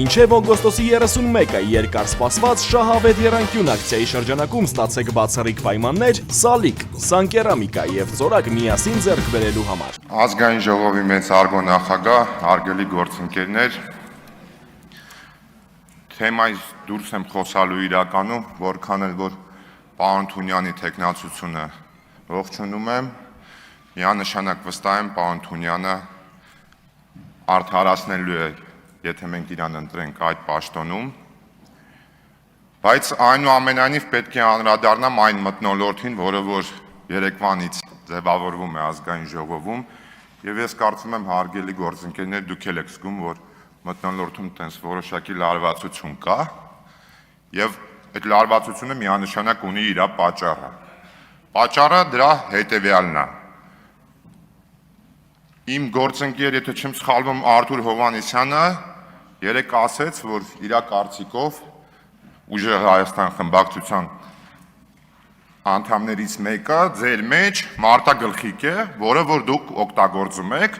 Մինչև օգոստոսի 31-ը երկար սպասված շահավետ եռանկյուն ակցիայի շրջանակում ստացեք բացառիկ պայմաններ Սալիկ, Սանկերամիկա եւ Ծորակ միասին ձեռք բերելու համար։ Ազգային ժողովի մեծ արգո նախագահ, արգելի գործընկերներ, թեմայից դուրս եմ խոսալու իրականում, որքան էլ որ պարոն Թունյանի թեկնածությունը ողջունում եմ, միանշանակ վստահ եմ պարոն Թունյանը արդարացնելու է, եթե մենք իրան ընտրենք այդ պաշտոնում, բայց այնուամենայնիվ պետք է անդրադառնամ այն մթնոլորտին, որը որ երեկվանից ձևավորվում է ազգային ժողովում, եւ ես կարծում եմ հարգելի գործընկերներ, դուք էլ եք զգում, որ մթնոլորտում տենց որոշակի լարվածություն կա, եւ այդ լարվածությունը միանշանակ ունի իր պատճառը։ Պատճառը դրա հետեւյալն է։ Իմ գործընկեր, եթե չեմ սխալվում, Արթուր Հովհաննիսյանը երեք ասեց, որ իր կարծիքով Ուժեղ Հայաստան խմբակցության անդամներից մեկը ձեր մեջ մարտագլխիկ է, որը որ դուք օգտագործում եք,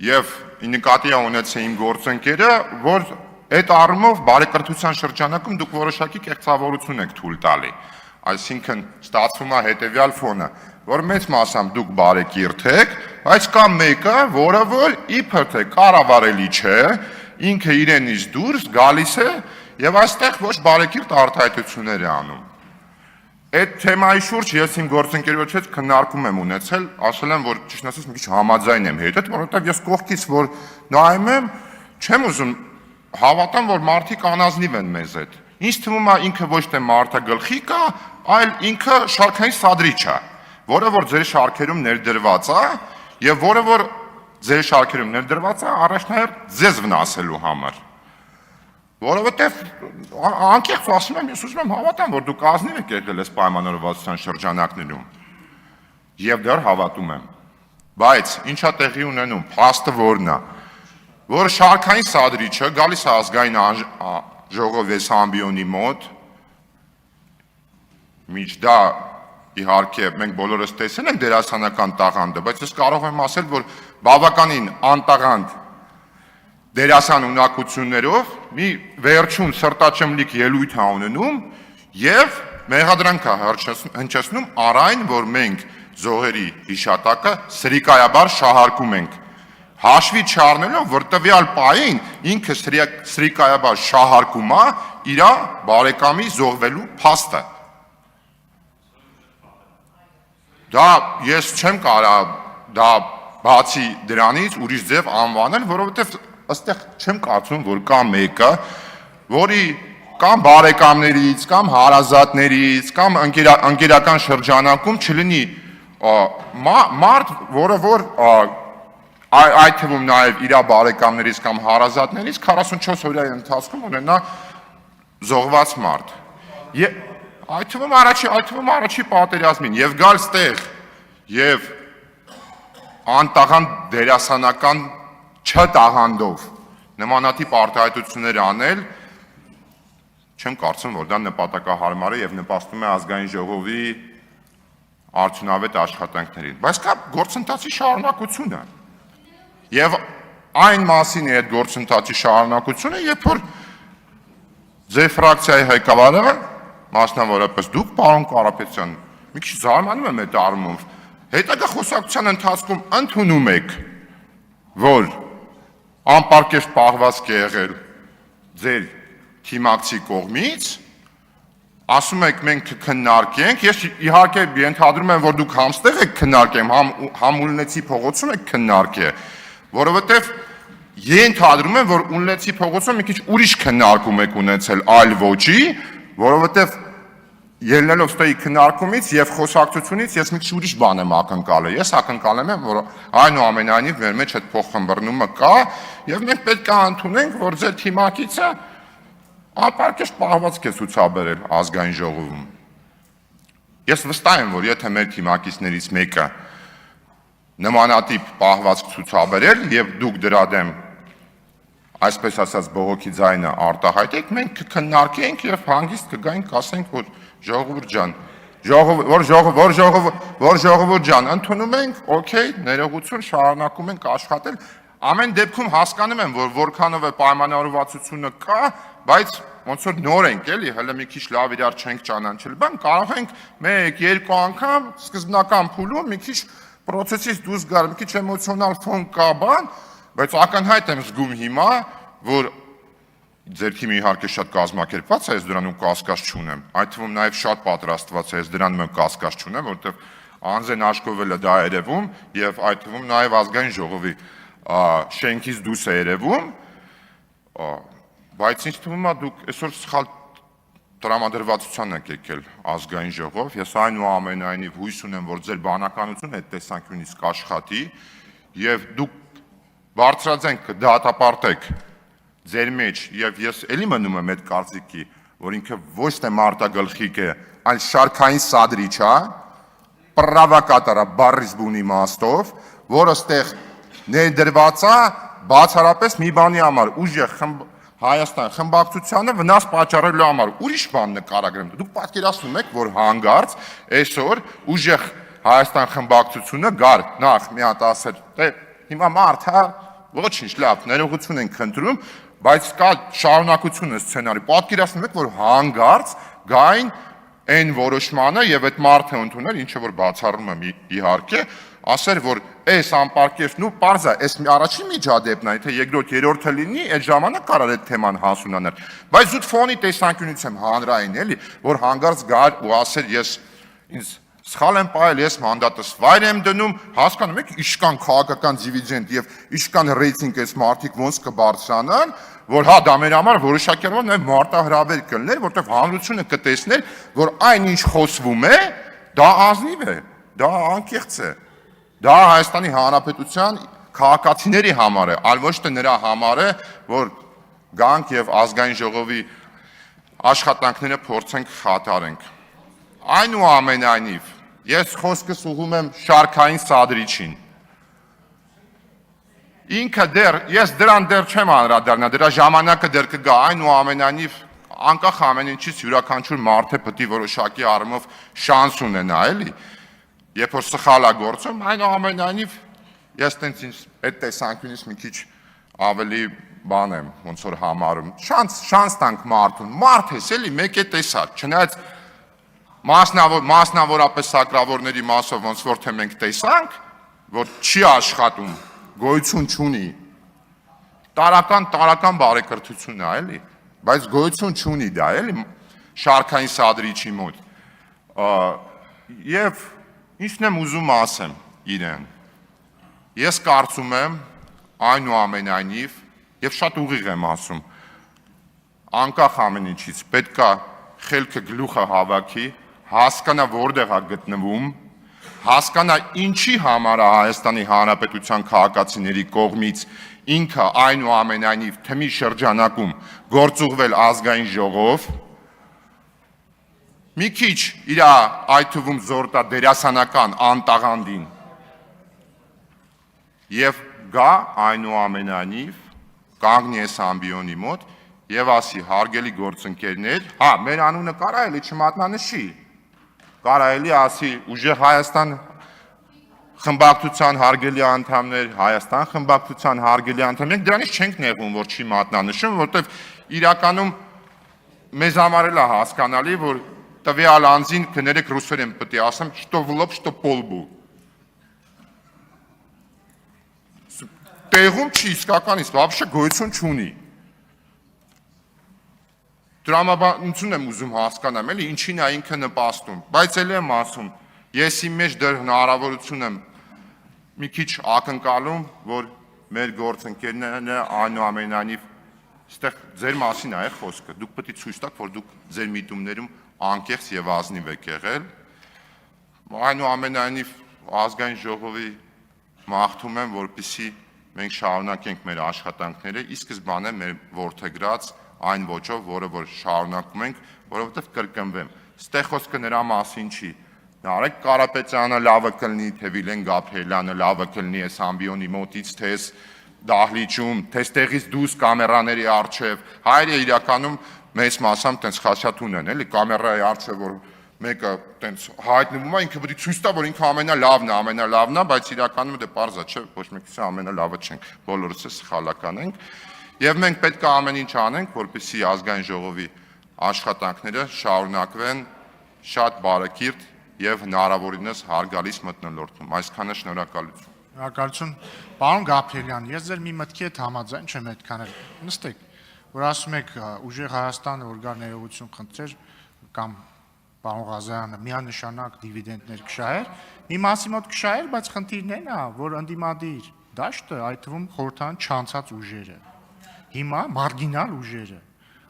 եւ նկատի ունեցե իմ գործընկերը, որ այդ առումով բարեկրթության շրջանակում դուք որոշակի կեղծավորություն եք թույլ տալի։ Այսինքն ստացվում է հետեւյալ ֆոնը, որ մեծ մասամբ դուք բարեկիրթ եք, բայց կա մեկը, որը որ իբր թե կառավարելի չէ, ինքը իրենից դուրս գալիս է եւ այստեղ ոչ բարեկիրթ արտահայտություններ է անում։ Այդ թեմայի շուրջ ես իմ գործընկերոջ հետ քննարկում եմ ունեցել, ասել եմ, որ ճիշտ ասած մի քիչ համաձայն եմ հետդ, որովհետեւ ես կողքից որ նայում եմ, չեմ ուզում հավատամ, որ մարդիկ անազնիվ են մեզ հետ։ Ինձ թվում է ինքը ոչ թե մարտագլխիկ է, այլ ինքը շարքային սադրիչ է, որը որ ձեր շարքերում ներդրված է եւ որը որ ձեր շարքերում ներդրված է առաջնահերթ ձեզ վնասելու համար։ Որովհետեւ անկեղծ ասում եմ, ես ուզում եմ հավատամ, որ դուք ազնիվ եք եղել այս պայմանավորվածության շրջանակներում։ Եվ դեռ հավատում եմ։ Բայց ինչա տեղի ունենում, փաստը որն է, որ շարքային սադրիչը գալիս է ազգային ժողովի ամբիոնի մոտ, միջ դա իհարկե մենք բոլորս տեսել ենք դերասանական տաղանդը, բայց ես կարող եմ ասել, որ բավականին անտաղանդ դերասան ունակություններով մի վերջուն սրտաճմլիկ ելույթ է ունենում եւ մեղադրանք է հնչեցնում առայն, որ մենք զոհերի հիշատակը սրիկայաբար շահարկում ենք, հաշվի չառնելով, որ տվյալ պահին ինքը սրիկայաբար շահարկում է իր բարեկամի զոհվելու փաստը։ Դա ես չեմ կարող դա բացի դրանից ուրիշ ձև անվանել, որովհետեւ այստեղ չեմ կարծում, որ կա մեկը, որի կամ բարեկամներից, կամ հարազատներից, կամ ընկերական շրջանակում չլինի մարդ, որը որ այդ թվում նաև իր բարեկամներից կամ հարազատներից 44 օրյա ընթացքում ունենա զոհված մարդ։ Այդ թվում առաջի պատերազմին եւ գալ ստեղ եւ անտաղանդ դերասանական չտաղանդով նմանատիպ արտահայտություններ անել, չեմ կարծում, որ դա նպատակահարմար է եւ նպաստում է ազգային ժողովի արդյունավետ աշխատանքներին։ Բայց կա գործընթացի շարունակությունը։ Եվ այն մասին է այդ գործընթացի շարունակությունը, երբ որ ձեր ֆրակցիայի ղեկավարը, մասնավորապես դուք, պարոն Կարապետյան, մի քիչ զարմանում եմ այդ առումով, հետագա խոսակցության ընթացքում ընդունում եք, որ անպարկեշտ պահվածք է եղել ձեր թիմակցի կողմից, ասում եք մենք կքննարկենք, ես իհարկե ենթադրում եմ, որ դուք համստեղ եք քննարկեմ, համ Ուլնեցի փողոցում եք քննարկել, որովհետև ենթադրում եմ, որ Ուլնեցի փողոցում մի քիչ ուրիշ քննարկում եք ունեցել այլ ոճի, որովհետև ելնելով ստոյի քննարկումից եւ խոսակցությունից ես մի քիչ ուրիշ բան եմ ակնկալել։ Ես ակնկալում եմ, որ այնուամենայնիվ մեր մեջ այդ փոխխմբռնումը կա եւ մենք պետք է ընդունենք, որ ձեր թիմակիցը անպարկեշտ պահվածք է ցուցաբերել ազգային ժողովում։ Ես վստահ եմ, որ եթե մեր թիմակիցներից մեկը նմանատիպ պահվածք ցուցաբերել եւ դուք դրա դեմ այսպես ասած բողոքի ձայնը արտահայտեք, մենք կքննարկենք եւ հանգիստ կգայինք, ասենք, որ ժողովուրդ ջան, ընդունում ենք, օքեյ, ներողություն, շարունակում ենք աշխատել, ամեն դեպքում հասկանում եմ, որ որքանով է պայմանավորվածությունը կա, բայց ոնց որ նոր ենք, էլի, հələ մի քիչ լավ իրար չենք ճանաչել, բան կարող ենք 1-2 անգամ սկզբնական փուլում մի քիչ process-ից դուրս գալ, մի քիչ էմոցիոնալ ֆոն կա բան, բայց ակնհայտ եմ զգում հիմա, որ ձերքի մի իհարկե շատ կազմակերպված է, ես դրանում կասկած չունեմ, այդ թվում նաև շատ պատրաստված է, ես դրանում կասկած չունեմ, որովհետև անձեն աշկովելը դա երևում եւ այդ թվում նաև ազգային ժողովի շենքից դուրս է երևում, բայց ինձ թվում է դուք այսօր սխալ տրամադրվածության եք եկել ազգային ժողով, ես այնուամենայնիվ հույս ունեմ, որ ձեր բանականությունը այդ տեսանկյունից կաշխատի եւ դուք բարձրաձայն կդատապարտեք ձեր մեջ եւ ես էլի մնում եմ այդ կարծիքի, որ ինքը ոչ թե մարտագլխիկ է, այլ շարքային սադրիչ է, պրավոկատոր է բառից բուն իմաստով, որը ստեղ ներդրված է բացառապես մի բանի համար, ուժեղ Հայաստան խմբակցությանը վնաս պատճառելու համար, ուրիշ բան նկարագրեմ, դուք պատկերացնում եք, որ հանգարց այսօր ուժեղ Հայաստան խմբակցությունը գար, նախ մի հատ ասել, դե հիմա մարդ, հա, ոչինչ, լավ, ներողություն ենք խնդրում, բայց կա շարունակությունը սցենարի, պատկերացնում եք, որ հանգարց գային այն որոշմանը եւ այդ մարդը ընդունել, ինչը որ բացառում եմ իհարկե, ասեր, որ այս անպարկեշն ու պարզա, այս առաջին միջադեպն է, թե երկրորդ երրորդը լինի, այդ ժամանակ կարար այդ թեման հասունանար, բայց զուտ ֆոնի տեսանկյունից եմ հանրային, էլի, որ հանգարց գար ու ասեր, ես ինձ սխալ եմ պահել, ես մանդատս վայր եմ դնում, հասկանում եք, իշկան քաղաքական դիվիդենդ եւ իշկան ռեյտինգ այս մարդիկ ոնց կբարձրանան, որ հա դա մեր համար որոշակի առումով նաև մարտահրավեր կլներ, որտեղ հանրությունը կտեսներ, որ այն ինչ խոսվում է, դա ազնիվ է, դա անկեղծ է, դա Հայաստանի Հանրապետության քաղաքացիների համար է, այլ ոչ թե նրա համար է, որ գանք եւ ազգային ժողովի աշխատանքները փորձենք խաթարենք։ Այնուամենայնիվ, ես խոսքս ուղղում եմ շարքային սադրիչին։ Ինքը դեռ, ես դրան դեռ չեմ անդրադառնա, դրա ժամանակը դեռ կգա, այնուամենայնիվ անկախ ամեն ինչից յուրաքանչյուր մարդ է պետք է որոշակի առումով շանս ունենա, էլի։ Երբ որ սխալ է գործում, այնուամենայնիվ ես տենց ինձ այդ տեսանկյունից մի քիչ ավելի բան եմ, ոնց որ համարում։ Շանս տանք մարդուն, մարդ ես, էլի, մեկ է տեսար, չնայած մասնավորապես սակրավորների մասով ոնց որ թե մենք տեսանք, որ չի աշխատում, գոյություն չունի, տարական բարեկրթություն է, էլի, բայց գոյություն չունի դա, էլի, շարքային սադրիչի մոտ, և ինչն եմ ուզում ասեմ իրեն, ես կարծում եմ այնուամենայնիվ, և շատ ուղիղ եմ ասում, անկախ ամեն ինչից, պետք է խելքը գլուխը հավաքի, հասկանա որտեղ է գտնվում, հասկանա ինչի համար է Հայաստանի Հանրապետության քաղաքացիների կողմից ինքը այնուամենայնիվ թմի շրջանակում գործուղվել ազգային ժողով, մի քիչ իր այդ թվում զորտա դերասանական անտաղանդին եւ գա այնուամենայնիվ կանգնի այս ամբիոնի մոտ եւ ասի հարգելի գործընկերներ, հա, մեր անունը կարա էլի չմատնանշի, կարա էլի ասի ուժեղ Հայաստան խմբակցության հարգելի անդամներ, Հայաստան խմբակցության հարգելի անդամներ, դրանից չենք նեղվում, որ չի մատնանշում, որտեվ իրականում մեզ համար էլ է հասկանալի, որ տվյալ անձին կներեք ռուսերեն պետք է ասեմ, что в лоб, что по лбу։ Տեղում չի իսկականից, вообще գոյություն չունի։ Տրամաբանություն եմ ուզում հասկանամ, էլի ինչին է ինքը նպաստում, բայց էլ եմ ասում, ես իմ մեջ դեռ հնարավորություն եմ մի քիչ ակնկալում, որ մեր գործընկերները այնուամենայնիվ ստեղ ձեր մասին է խոսքը, դուք պետք է ցույց տաք, որ դուք ձեր միտումներում անկեղծ եւ ազնիվ եք եղել, այնուամենայնիվ ազգային ժողովի մաղթում եմ, որպեսզի մենք շարունակենք մեր աշխատանքները, ի սկզբանե մեր որդեգրած այն ոճով, որը որ շարունակում ենք, որովհետև կրկնվեմ, ստեղ խոսքը նրա մասին չի, Նարեկ Կարապետյանը լավը կլնի, թե Վիլեն Գաբրիելյանը լավը կլնի այս ամբիոնի մոտից, թե այս դահլիճում, թե ստեղից դուրս կամերաների առջև, հայրը իրականում մեծ մասամբ տենց խաշաթուն են, էլի կամերայի առջև, որ մեկը տենց հայտնվում է, ինքը պետք է ցույց տա, որ ինքը ամենալավն է, բայց իրականում դե պարզ է, չէ, ոչ մեկից ամենալավը չենք, բոլորս սխալական ենք, եւ մենք պետք է ամեն ինչ անենք, որպեսզի ազգային ժողովի աշխատանքները շարունակվեն շատ բարեկիրթ եւ հնարավորինս հարգալից մթնոլորտում։ Այսքանը շնորհակալություն։ Շնորհակալություն, պարոն Գաբրելյան, ես ձեր մի մտքի հետ համաձայն չեմ այդքան էլ նստեք, որ ասում եք ուժեղ Հայաստանը, որ գար ներողություն խնդրեր կամ պարոն Ղազարյանը միանշանակ դիվիդենդներ կշահեր, մի մասի մոտ կշահեր, բայց խնդիրն այն է, որ ընդդիմադիր դաշտը, այդ թվում խորհրդան չանցած ուժերը, հիմա մարգինալ ուժերը,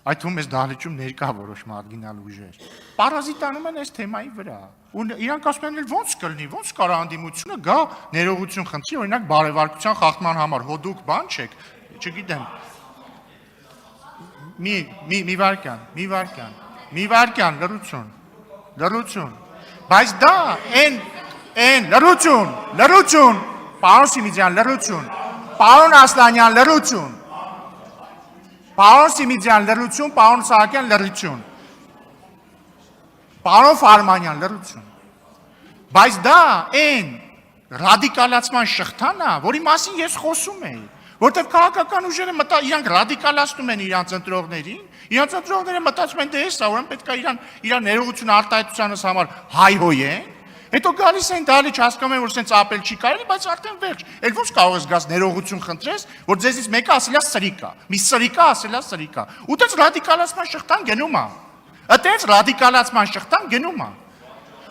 այդ թվում այս դահլիճում ներկա որոշ մարգինալ ուժեր, պարազիտանում են այս թեմայի վրա, ու իրանք ասում են ոնց կլինի, ոնց կարա անդիմությունը գա ներողություն խնդրի, օրինակ բարևարկության խախտման համար, հո դուք բան չեք, չգիտեմ, մի վարքյան, լռություն, բայց դա լռություն, պարոն Սիմիջյան, լռություն, պարոն Ասլանյան, լռություն, պարոն Սիմիջյան, լռություն, պարոն Սահակյան, լռություն, պարոն Ֆարմանյան, լռություն, բայց դա ռադիկալացման շղթան է, որի մասին ես խոսում էի, որտեվ քաղաքական ուժերը իրանք ռադիկալացնում են իրանց ընտրողներին, իրանց ընտրողները մտածում են դե էս, ուրեմն պետք է իրան ներողություն արտահայտությանս համար հայհոյեն, հետո գալիս են դալիճ հասկանում են, որ սենց ապել չի կարելի, բայց արդեն վերջ, էլ ոնց կարող ես գաս ներողություն խնդրես, որ ձեզից մեկը ասել է սրիկա, մի սրիկա ասել է սրիկա, ու դες ռադիկալացման շղթան գնում է, այդպես ռադիկալացման շղթան գնում է,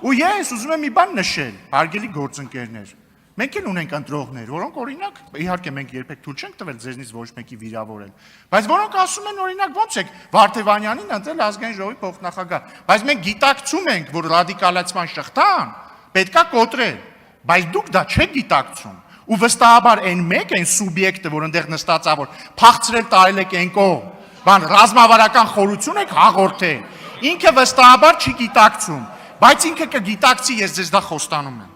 ու ես ուզում եմ մի բան նշել, հարգելի գործընկերներ, մենք էլ ունենք ընտրողներ, որոնք օրինակ, իհարկե մենք երբեք թույլ չենք տվել ձեզնից ոչ մեկի վիրավորել, բայց որոնք ասում են օրինակ ոնց եք Վարդևանյանին ընտրել ազգային ժողովի փոխնախագահ, բայց մենք գիտակցում ենք, որ ռադիկալացման շղթան պետքա կոտրել, բայց դուք դա չեք գիտակցում, ու վստահաբար այն մեկ այն սուբյեկտը, որ այնտեղ նստած է, որ փախցրել տարել եք այն կողմ, բան ռազմավարական խորություն եք հաղորդել, ինքը վստահաբար չի գիտակցում, բայց ինքը կգիտակցի, ես ձեզ դա խոստանում եմ։